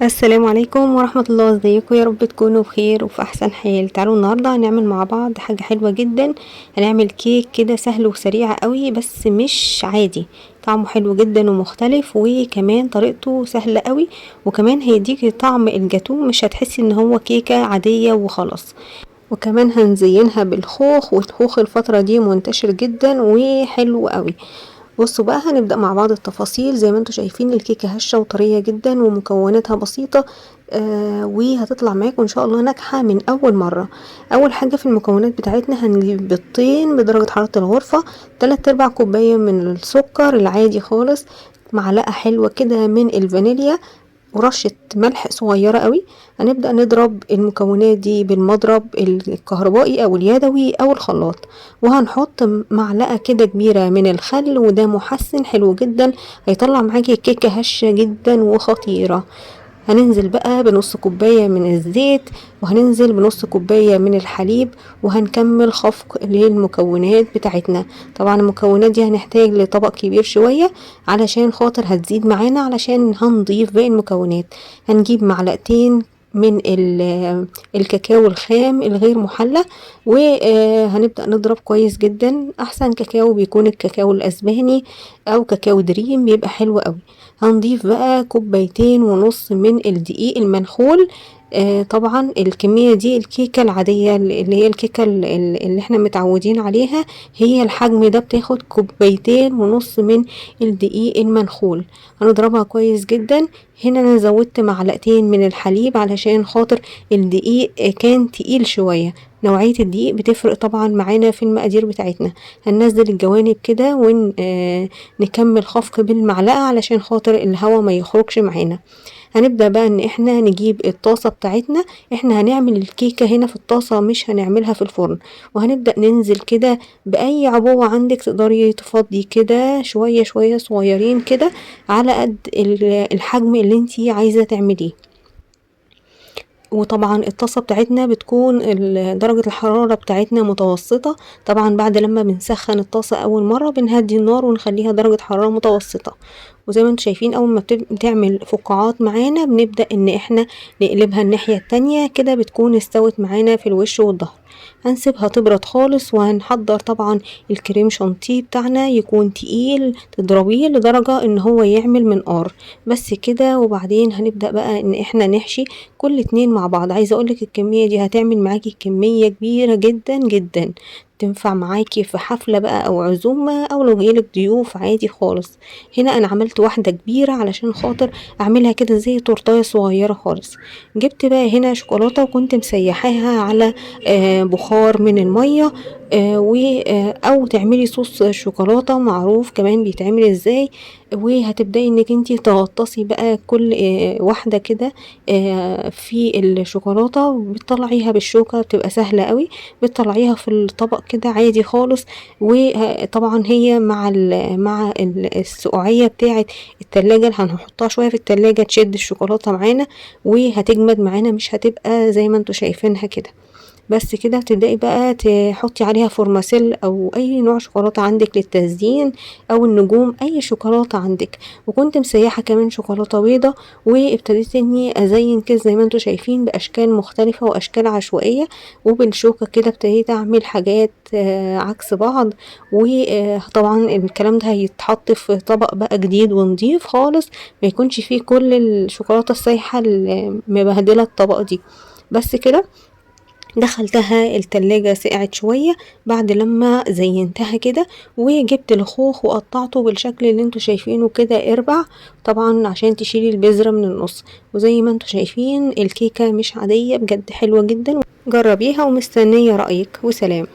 السلام عليكم ورحمة الله. ازيكم؟ يا رب تكونوا بخير وفي احسن حال. تعالوا النهاردة هنعمل مع بعض حاجة حلوة جدا. هنعمل كيك كده سهل وسريع قوي، بس مش عادي. طعمه حلو جدا ومختلف، وكمان طريقته سهلة قوي، وكمان هيديكي طعم الجاتو، مش هتحسي ان هو كيكة عادية وخلاص. وكمان هنزينها بالخوخ، والخوخ الفترة دي منتشر جدا وحلو قوي. بصوا بقى، هنبدأ مع بعض التفاصيل. زي ما انتوا شايفين الكيكة هشة وطرية جدا ومكوناتها بسيطة، وهتطلع معاكم ان شاء الله ناجحة من اول مرة. اول حاجة في المكونات بتاعتنا هنجيب بيضتين بدرجة حرارة الغرفة، 3/4 كوباية من السكر العادي خالص، معلقة حلوة كده من الفانيليا، ورشة ملح صغيرة قوي. هنبدأ نضرب المكونات دي بالمضرب الكهربائي او اليدوي او الخلاط، وهنحط معلقة كده كبيرة من الخل، وده محسن حلو جدا، هيطلع معاكي كيكة هشة جدا وخطيرة. هننزل بقى بنص كوباية من الزيت، وهننزل بنص كوباية من الحليب، وهنكمل خفق للمكونات بتاعتنا. طبعا المكونات دي هنحتاج لطبق كبير شوية علشان خاطر هتزيد معانا، علشان هنضيف باقي المكونات. هنجيب معلقتين من الكاكاو الخام الغير محلى، وهنبدأ نضرب كويس جدا. احسن كاكاو بيكون الكاكاو الاسباني او كاكاو دريم، بيبقى حلو قوي. هنضيف بقى 2.5 كوباية من الدقيق المنخول. طبعا الكمية دي الكيكة العادية اللي هي الكيكة اللي احنا متعودين عليها، هي الحجم ده بتاخد 2.5 كوباية من الدقيق المنخول. هنضربها كويس جدا. هنا انا زودت معلقتين من الحليب علشان خاطر الدقيق كان تقيل شوية. نوعية الدقيق بتفرق طبعا معانا في المقادير بتاعتنا. هننزل الجوانب كده ونكمل خفق بالمعلقة علشان خاطر الهواء ما يخرجش معانا. هنبدأ بقى ان احنا نجيب الطاسة بتاعتنا. احنا هنعمل الكيكة هنا في الطاسة، مش هنعملها في الفرن. وهنبدأ ننزل كده بأي عبوة عندك، تقدري تفضي كده شوية شوية صغيرين كده على قد الحجم اللي انتي عايزة تعمليه. وطبعا الطاسة بتاعتنا بتكون درجة الحرارة بتاعتنا متوسطة. طبعا بعد لما بنسخن الطاسة اول مرة بنهدي النار ونخليها درجة حرارة متوسطة. وزي ما انتم شايفين، اول ما بتعمل فقاعات معانا بنبدأ ان احنا نقلبها الناحية التانية كده، بتكون استوت معانا في الوش والظهر. هنسيبها تبرد خالص، وهنحضر طبعا الكريم شانتيه بتاعنا يكون تقيل، تضربيه لدرجة ان هو يعمل منقار بس كده. وبعدين هنبدأ بقى ان احنا نحشي كل اتنين مع بعض. عايزة اقولك الكمية دي هتعمل معاكي كمية كبيرة جدا جدا، تنفع معاكي في حفلة بقى او عزومة، او لو جايلك ضيوف عادي خالص. هنا انا عملت واحدة كبيرة علشان خاطر اعملها كده زي تورتاية صغيرة خالص. جبت بقى هنا شوكولاتة، وكنت مسيحاها على بخار من المية، او تعملي صوص شوكولاتة معروف كمان بيتعمل ازاي. وهتبدأي انك انتي تغطسي بقى كل واحدة كده في الشوكولاتة، بتطلعيها بالشوكة، بتبقى سهلة قوي. بتطلعيها في الطبق كده عادي خالص. وطبعا هي مع السقوعية بتاعة التلاجة اللي هنحطها شوية في التلاجة تشد الشوكولاتة معانا، وهتجمد معانا، مش هتبقى زي ما انتوا شايفينها كده. بس كده تبدأي بقى تحطي عليها فورماسيل او اي نوع شوكولاتة عندك للتزيين، او النجوم، اي شوكولاتة عندك. وكنت مسيحة كمان شوكولاتة بيضة، وابتديت اني ازين كده زي ما انتوا شايفين باشكال مختلفة واشكال عشوائية. وبالشوكة كده ابتديت اعمل حاجات عكس بعض. وطبعا الكلام ده هيتحط في طبق بقى جديد ونضيف خالص، ما يكونش فيه كل الشوكولاتة السايحة اللي مبهدلة الطبق دي. بس كده دخلتها التلاجة سقعت شوية بعد لما زينتها كده. وجبت الخوخ وقطعته بالشكل اللي انتوا شايفينه كده اربع، طبعا عشان تشيلي البذرة من النص. وزي ما انتوا شايفين الكيكة مش عادية بجد، حلوة جدا. جربيها ومستنية رأيك، وسلام.